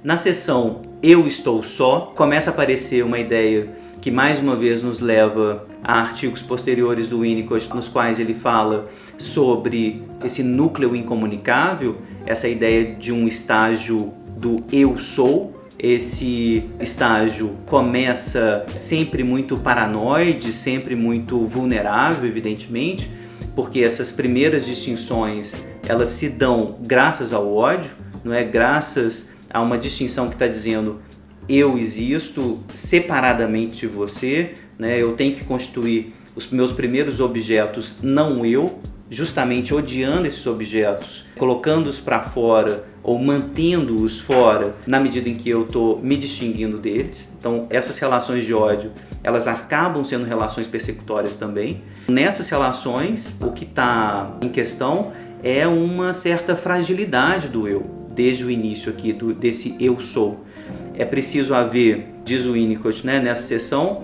Na seção Eu Estou Só, começa a aparecer uma ideia que mais uma vez nos leva a artigos posteriores do Winnicott, nos quais ele fala sobre esse núcleo incomunicável, essa ideia de um estágio do eu sou. Esse estágio começa sempre muito paranoide, sempre muito vulnerável, evidentemente, porque essas primeiras distinções elas se dão graças ao ódio, não é? Graças a uma distinção que está dizendo eu existo separadamente de você, né? Eu tenho que constituir os meus primeiros objetos não eu, justamente odiando esses objetos, colocando-os para fora ou mantendo-os fora na medida em que eu estou me distinguindo deles. Então essas relações de ódio, elas acabam sendo relações persecutórias também. Nessas relações, o que está em questão é uma certa fragilidade do eu, desde o início aqui desse eu sou. É preciso haver, diz o Winnicott, né, nessa seção,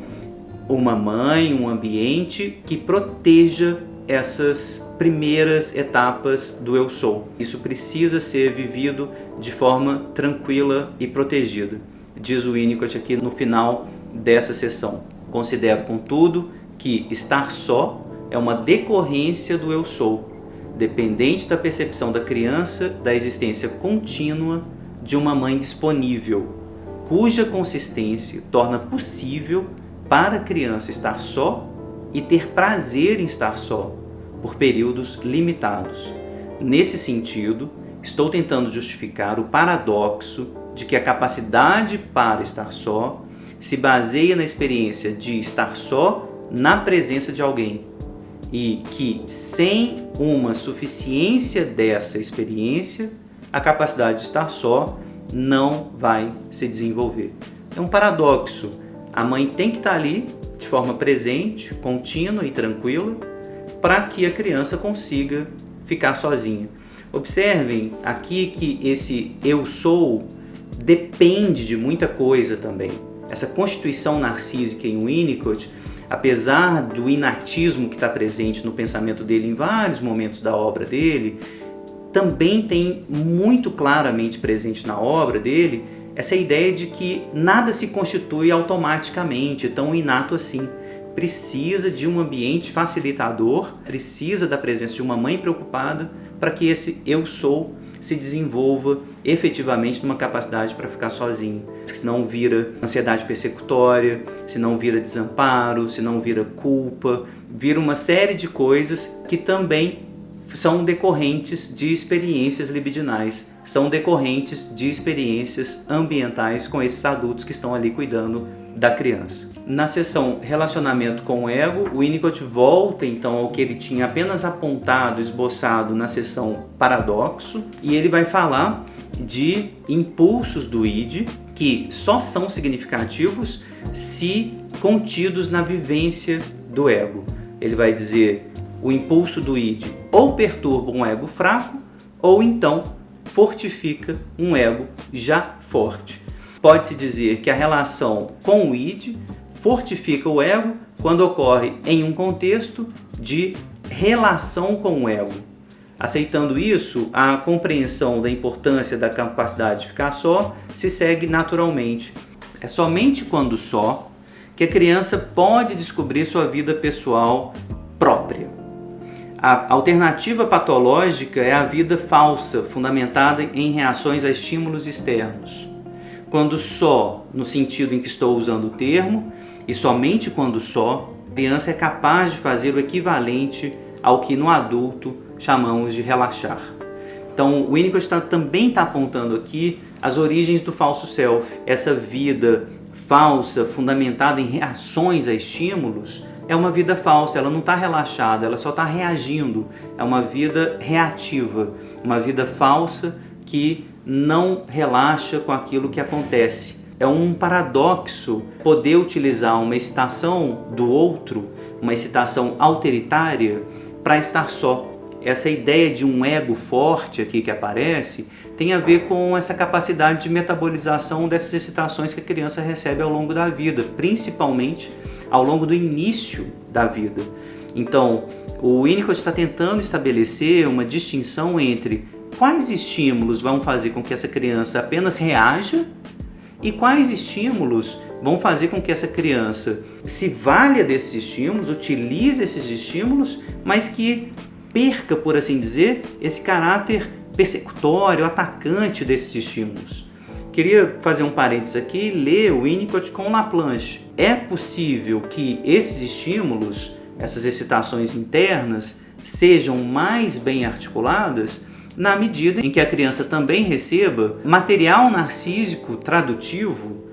uma mãe, um ambiente que proteja essas primeiras etapas do eu sou. Isso precisa ser vivido de forma tranquila e protegida. Diz o Winnicott aqui no final dessa sessão. Considero, contudo, que estar só é uma decorrência do eu sou, dependente da percepção da criança da existência contínua de uma mãe disponível, cuja consistência torna possível para a criança estar só e ter prazer em estar só, por períodos limitados. Nesse sentido, estou tentando justificar o paradoxo de que a capacidade para estar só se baseia na experiência de estar só na presença de alguém e que, sem uma suficiência dessa experiência, a capacidade de estar só não vai se desenvolver. É um paradoxo. A mãe tem que estar ali de forma presente, contínua e tranquila para que a criança consiga ficar sozinha. Observem aqui que esse eu sou depende de muita coisa também. Essa constituição narcísica em Winnicott, apesar do inatismo que está presente no pensamento dele em vários momentos da obra dele, também tem muito claramente presente na obra dele essa ideia de que nada se constitui automaticamente, tão inato assim. Precisa de um ambiente facilitador, precisa da presença de uma mãe preocupada para que esse eu sou se desenvolva efetivamente numa capacidade para ficar sozinho. Senão vira ansiedade persecutória, senão vira desamparo, senão vira culpa, vira uma série de coisas que também são decorrentes de experiências libidinais, são decorrentes de experiências ambientais com esses adultos que estão ali cuidando da criança. Na seção Relacionamento com o Ego, o Winnicott volta então ao que ele tinha apenas apontado, esboçado na seção Paradoxo, e ele vai falar de impulsos do id que só são significativos se contidos na vivência do ego. Ele vai dizer: o impulso do id ou perturba um ego fraco ou então fortifica um ego já forte. Pode-se dizer que a relação com o id fortifica o ego quando ocorre em um contexto de relação com o ego. Aceitando isso, a compreensão da importância da capacidade de ficar só se segue naturalmente. É somente quando só que a criança pode descobrir sua vida pessoal própria. A alternativa patológica é a vida falsa, fundamentada em reações a estímulos externos. Quando só, no sentido em que estou usando o termo, e somente quando só, a criança é capaz de fazer o equivalente ao que no adulto chamamos de relaxar. Então, o Winnicott também está apontando aqui as origens do falso self. Essa vida falsa, fundamentada em reações a estímulos, é uma vida falsa, ela não está relaxada, ela só está reagindo. É uma vida reativa, uma vida falsa que não relaxa com aquilo que acontece. É um paradoxo poder utilizar uma excitação do outro, uma excitação autoritária, para estar só. Essa ideia de um ego forte aqui que aparece tem a ver com essa capacidade de metabolização dessas excitações que a criança recebe ao longo da vida, principalmente ao longo do início da vida. Então, o Winnicott está tentando estabelecer uma distinção entre quais estímulos vão fazer com que essa criança apenas reaja e quais estímulos vão fazer com que essa criança se valha desses estímulos, utilize esses estímulos, mas que perca, por assim dizer, esse caráter persecutório, atacante desses estímulos. Queria fazer um parênteses aqui e ler o Winnicott com Laplanche. É possível que esses estímulos, essas excitações internas, sejam mais bem articuladas na medida em que a criança também receba material narcísico tradutivo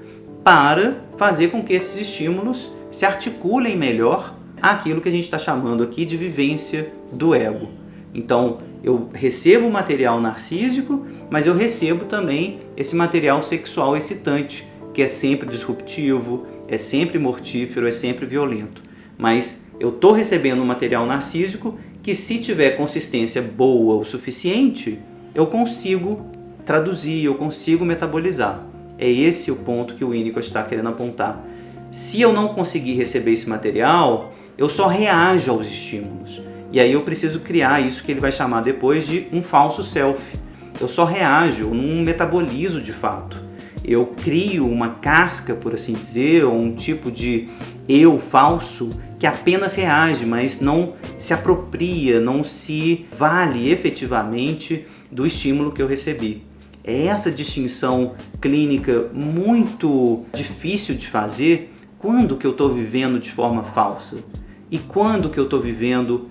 para fazer com que esses estímulos se articulem melhor àquilo que a gente está chamando aqui de vivência do ego. Então, eu recebo material narcísico, mas eu recebo também esse material sexual excitante, que é sempre disruptivo, é sempre mortífero, é sempre violento. Mas eu estou recebendo um material narcísico que, se tiver consistência boa o suficiente, eu consigo traduzir, eu consigo metabolizar. É esse o ponto que o Winnicott está querendo apontar. Se eu não conseguir receber esse material, eu só reajo aos estímulos. E aí eu preciso criar isso que ele vai chamar depois de um falso self. Eu só reajo, eu não metabolizo de fato. Eu crio uma casca, por assim dizer, ou um tipo de eu falso que apenas reage, mas não se apropria, não se vale efetivamente do estímulo que eu recebi. É essa distinção clínica muito difícil de fazer. Quando que eu estou vivendo de forma falsa? E quando que eu estou vivendo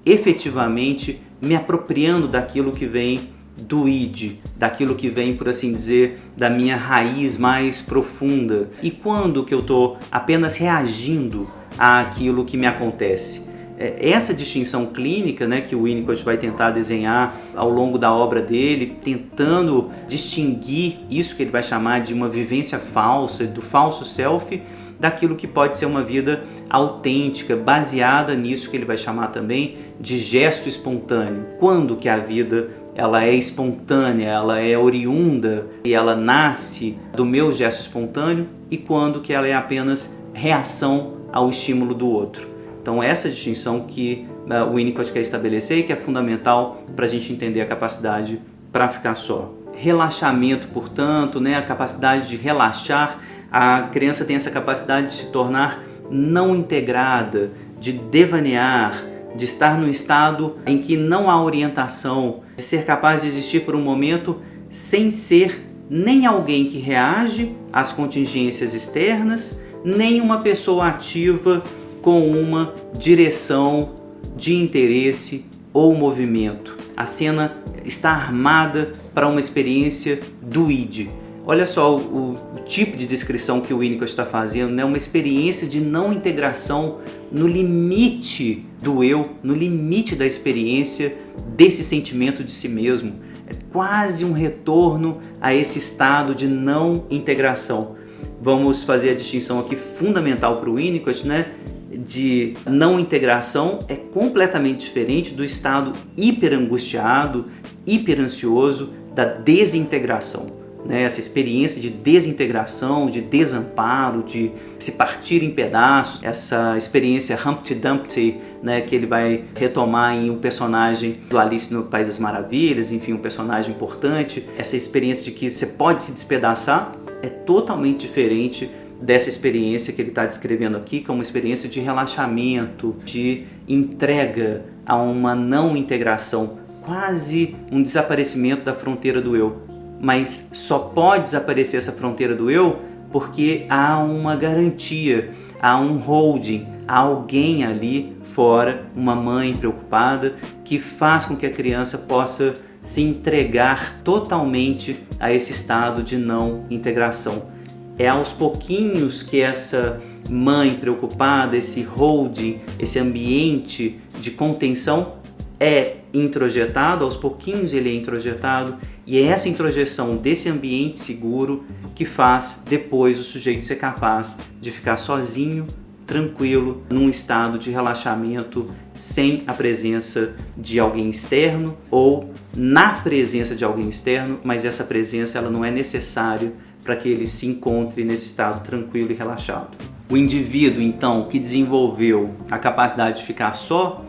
efetivamente me apropriando daquilo que vem do id, daquilo que vem, por assim dizer, da minha raiz mais profunda? E quando que eu estou apenas reagindo àquilo que me acontece? Essa distinção clínica, né, que o Winnicott vai tentar desenhar ao longo da obra dele, tentando distinguir isso que ele vai chamar de uma vivência falsa, do falso self, daquilo que pode ser uma vida autêntica, baseada nisso que ele vai chamar também de gesto espontâneo. Quando que a vida ela é espontânea, ela é oriunda e ela nasce do meu gesto espontâneo, e quando que ela é apenas reação ao estímulo do outro. Então essa distinção que o Winnicott quer estabelecer e que é fundamental para a gente entender a capacidade para ficar só. Relaxamento, portanto, né, a capacidade de relaxar. A criança tem essa capacidade de se tornar não integrada, de devanear, de estar num estado em que não há orientação, de ser capaz de existir por um momento sem ser nem alguém que reage às contingências externas, nem uma pessoa ativa com uma direção de interesse ou movimento. A cena está armada para uma experiência do id. Olha só o tipo de descrição que o Winnicott está fazendo, né? Uma experiência de não integração no limite do eu, no limite da experiência desse sentimento de si mesmo. É quase um retorno a esse estado de não integração. Vamos fazer a distinção aqui fundamental para o Winnicott, né? De não integração é completamente diferente do estado hiperangustiado, hiperansioso da desintegração. Essa experiência de desintegração, de desamparo, de se partir em pedaços, essa experiência Humpty Dumpty, né, que ele vai retomar em um personagem do Alice no País das Maravilhas, enfim, um personagem importante. Essa experiência de que você pode se despedaçar é totalmente diferente dessa experiência que ele está descrevendo aqui, que é uma experiência de relaxamento, de entrega a uma não integração, quase um desaparecimento da fronteira do eu. Mas só pode desaparecer essa fronteira do eu porque há uma garantia, há um holding, há alguém ali fora, uma mãe preocupada, que faz com que a criança possa se entregar totalmente a esse estado de não integração. É aos pouquinhos que essa mãe preocupada, esse holding, esse ambiente de contenção é introjetado, aos pouquinhos ele é introjetado, e é essa introjeção desse ambiente seguro que faz depois o sujeito ser capaz de ficar sozinho, tranquilo, num estado de relaxamento, sem a presença de alguém externo ou na presença de alguém externo, mas essa presença ela não é necessária para que ele se encontre nesse estado tranquilo e relaxado. O indivíduo, então, que desenvolveu a capacidade de ficar só,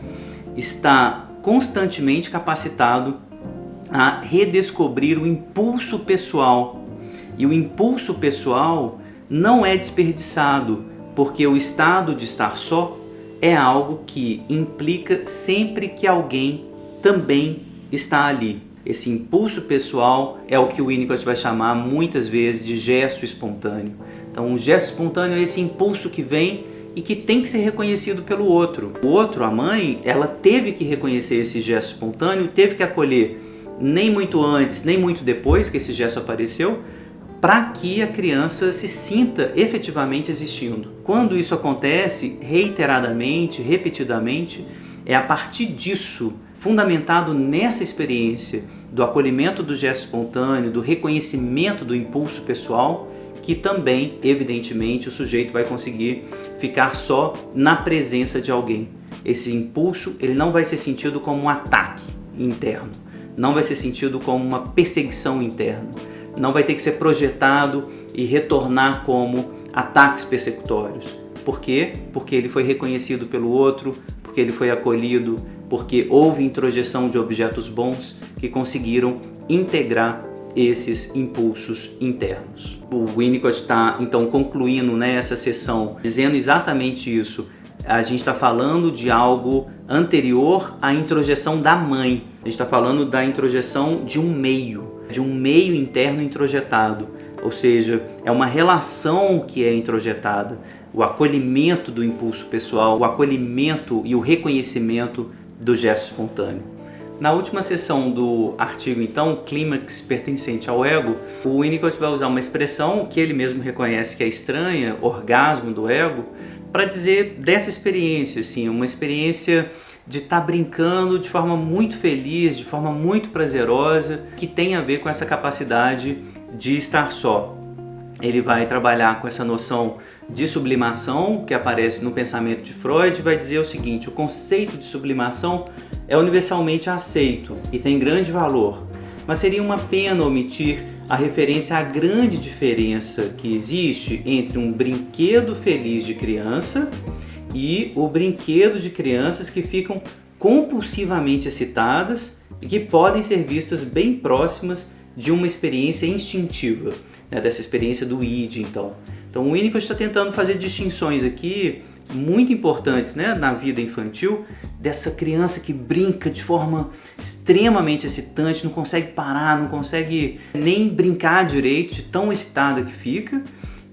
está constantemente capacitado a redescobrir o impulso pessoal. E o impulso pessoal não é desperdiçado, porque o estado de estar só é algo que implica sempre que alguém também está ali. Esse impulso pessoal é o que o Winnicott vai chamar muitas vezes de gesto espontâneo. Então, o gesto espontâneo é esse impulso que vem e que tem que ser reconhecido pelo outro. O outro, a mãe, ela teve que reconhecer esse gesto espontâneo, teve que acolher nem muito antes, nem muito depois que esse gesto apareceu, para que a criança se sinta efetivamente existindo. Quando isso acontece reiteradamente, repetidamente, é a partir disso, fundamentado nessa experiência do acolhimento do gesto espontâneo, do reconhecimento do impulso pessoal, que também, evidentemente, o sujeito vai conseguir ficar só na presença de alguém. Esse impulso, ele não vai ser sentido como um ataque interno, não vai ser sentido como uma perseguição interna, não vai ter que ser projetado e retornar como ataques persecutórios. Por quê? Porque ele foi reconhecido pelo outro, porque ele foi acolhido, porque houve introjeção de objetos bons que conseguiram integrar esses impulsos internos. O Winnicott está então concluindo essa sessão dizendo exatamente isso. A gente está falando de algo anterior à introjeção da mãe. A gente está falando da introjeção de um meio interno introjetado. Ou seja, é uma relação que é introjetada. O acolhimento do impulso pessoal, o acolhimento e o reconhecimento do gesto espontâneo. Na última sessão do artigo, então, clímax pertencente ao ego, o Winnicott vai usar uma expressão que ele mesmo reconhece que é estranha, orgasmo do ego, para dizer dessa experiência, assim, uma experiência de estar brincando de forma muito feliz, de forma muito prazerosa, que tem a ver com essa capacidade de estar só. Ele vai trabalhar com essa noção de sublimação que aparece no pensamento de Freud e vai dizer o seguinte: o conceito de sublimação é universalmente aceito e tem grande valor, mas seria uma pena omitir a referência à grande diferença que existe entre um brinquedo feliz de criança e o brinquedo de crianças que ficam compulsivamente excitadas e que podem ser vistas bem próximas de uma experiência instintiva, dessa experiência do id, então. Então o Winnicott está tentando fazer distinções aqui muito importantes na vida infantil, dessa criança que brinca de forma extremamente excitante, não consegue parar, não consegue nem brincar direito, de tão excitada que fica,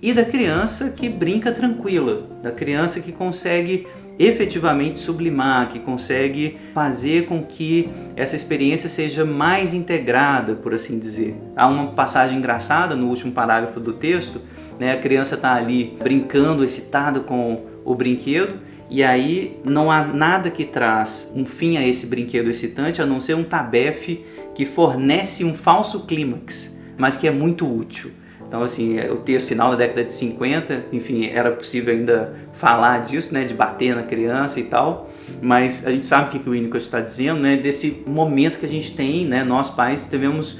e da criança que brinca tranquila, da criança que consegue efetivamente sublimar, que consegue fazer com que essa experiência seja mais integrada, por assim dizer. Há uma passagem engraçada no último parágrafo do texto, a criança está ali brincando, excitada com o brinquedo, e aí não há nada que traz um fim a esse brinquedo excitante, a não ser um tabefe que fornece um falso clímax, mas que é muito útil. Então, assim, o texto final da década de 50, enfim, era possível ainda falar disso, de bater na criança e tal, mas a gente sabe o que o Winnicott está dizendo, desse momento que a gente tem, nós pais devemos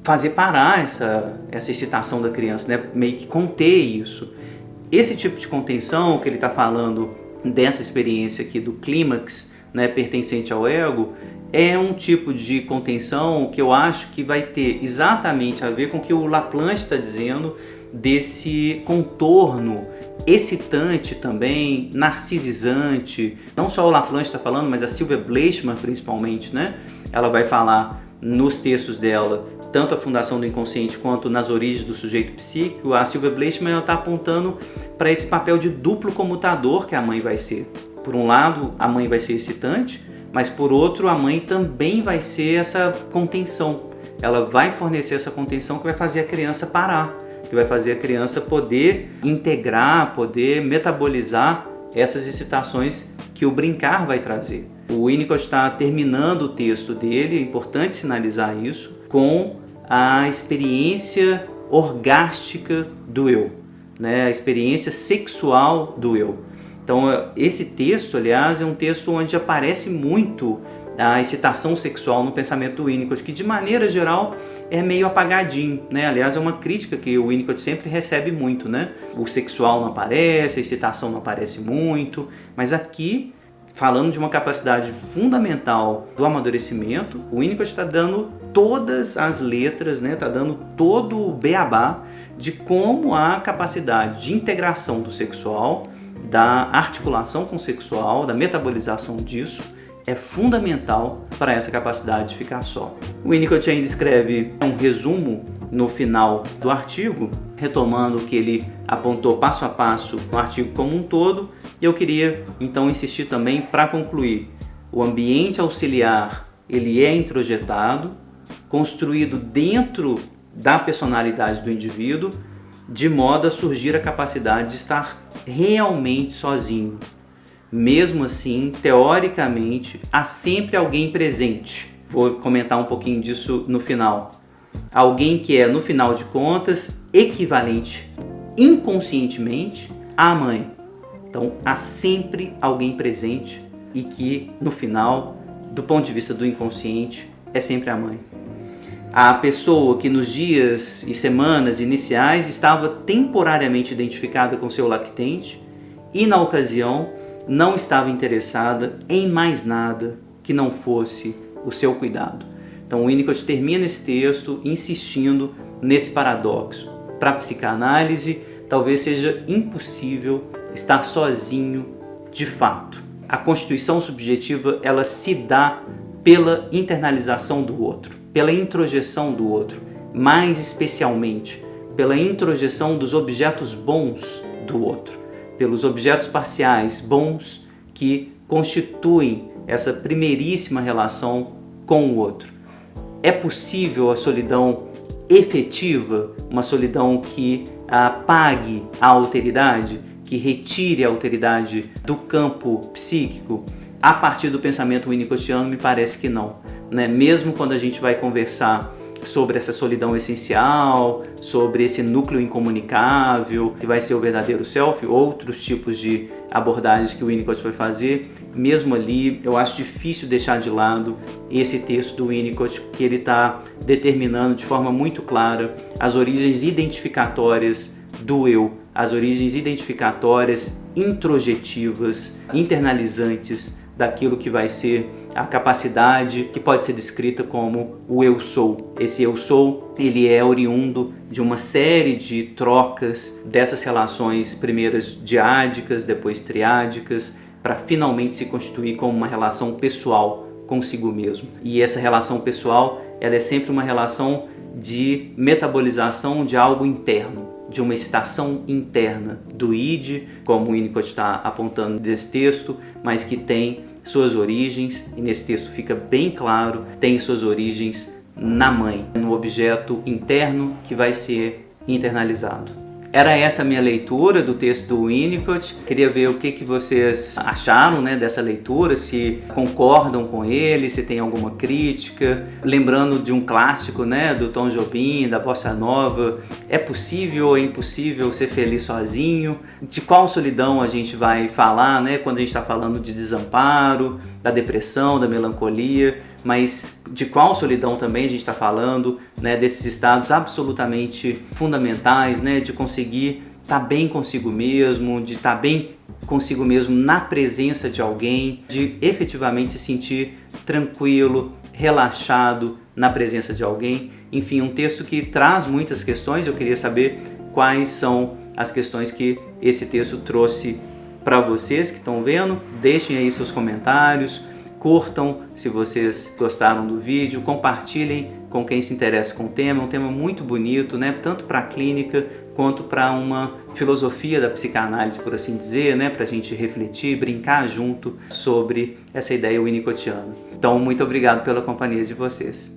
fazer parar essa excitação da criança, meio que conter isso. Esse tipo de contenção que ele está falando dessa experiência aqui do clímax, pertencente ao ego, é um tipo de contenção que eu acho que vai ter exatamente a ver com o que o Laplanche está dizendo desse contorno excitante também, narcisizante. Não só o Laplanche está falando, mas a Sylvia Bleichmann principalmente, Ela vai falar nos textos dela, tanto a Fundação do Inconsciente quanto nas Origens do Sujeito Psíquico. A Sylvia Bleichmann está apontando para esse papel de duplo comutador que a mãe vai ser. Por um lado, a mãe vai ser excitante, mas por outro, a mãe também vai ser essa contenção. Ela vai fornecer essa contenção que vai fazer a criança parar, que vai fazer a criança poder integrar, poder metabolizar essas excitações que o brincar vai trazer. O Winnicott está terminando o texto dele, é importante sinalizar isso, com a experiência orgástica do eu, a experiência sexual do eu. Então, esse texto, aliás, é um texto onde aparece muito a excitação sexual no pensamento do Winnicott, que de maneira geral é meio apagadinho, Aliás, é uma crítica que o Winnicott sempre recebe muito, O sexual não aparece, a excitação não aparece muito, mas aqui falando de uma capacidade fundamental do amadurecimento, o Winnicott está dando todas as letras, né? Está dando todo o beabá de como a capacidade de integração do sexual, da articulação com o sexual, da metabolização disso, é fundamental para essa capacidade de ficar só. O Winnicott ainda escreve um resumo no final do artigo, retomando o que ele apontou passo a passo no artigo como um todo, e eu queria então insistir também para concluir. O ambiente auxiliar, ele é introjetado, construído dentro da personalidade do indivíduo, de modo a surgir a capacidade de estar realmente sozinho. Mesmo assim, teoricamente, há sempre alguém presente. Vou comentar um pouquinho disso no final. Alguém que é, no final de contas, equivalente inconscientemente à mãe. Então, há sempre alguém presente e que, no final, do ponto de vista do inconsciente, é sempre a mãe. A pessoa que nos dias e semanas iniciais estava temporariamente identificada com seu lactente e, na ocasião, não estava interessada em mais nada que não fosse o seu cuidado. Então, o Winnicott termina esse texto insistindo nesse paradoxo. Para a psicanálise, talvez seja impossível estar sozinho de fato. A constituição subjetiva, ela se dá pela internalização do outro, pela introjeção do outro, mais especialmente pela introjeção dos objetos bons do outro, pelos objetos parciais bons que constituem essa primeiríssima relação com o outro. É possível a solidão efetiva, uma solidão que apague a alteridade, que retire a alteridade do campo psíquico? A partir do pensamento winnicottiano, me parece que não, né? Mesmo quando a gente vai conversar sobre essa solidão essencial, sobre esse núcleo incomunicável, que vai ser o verdadeiro self, outros tipos de abordagens que o Winnicott vai fazer, mesmo ali eu acho difícil deixar de lado esse texto do Winnicott, que ele está determinando de forma muito clara as origens identificatórias do eu, as origens identificatórias introjetivas, internalizantes daquilo que vai ser a capacidade que pode ser descrita como o eu sou. Esse eu sou, ele é oriundo de uma série de trocas dessas relações, primeiras diádicas, depois triádicas, para finalmente se constituir como uma relação pessoal consigo mesmo. E essa relação pessoal, ela é sempre uma relação de metabolização de algo interno, de uma excitação interna do id, como o Winnicott está apontando nesse texto, mas que tem suas origens, e nesse texto fica bem claro, tem suas origens na mãe, no objeto interno que vai ser internalizado. Era essa a minha leitura do texto do Winnicott. Queria ver o que vocês acharam, né, dessa leitura, se concordam com ele, se tem alguma crítica. Lembrando de um clássico, né, do Tom Jobim, da Bossa Nova, é possível ou é impossível ser feliz sozinho? De qual solidão a gente vai falar, né, quando a gente está falando de desamparo, da depressão, da melancolia? Mas de qual solidão também a gente está falando, né, desses estados absolutamente fundamentais, né, de conseguir estar bem consigo mesmo, de estar bem consigo mesmo na presença de alguém, de efetivamente se sentir tranquilo, relaxado na presença de alguém. Enfim, um texto que traz muitas questões. Eu queria saber quais são as questões que esse texto trouxe para vocês que estão vendo. Deixem aí seus comentários. Curtam se vocês gostaram do vídeo, compartilhem com quem se interessa com o tema. É um tema muito bonito, né? Tanto para a clínica quanto para uma filosofia da psicanálise, por assim dizer, né? Para a gente refletir, brincar junto sobre essa ideia winnicottiana. Então, muito obrigado pela companhia de vocês.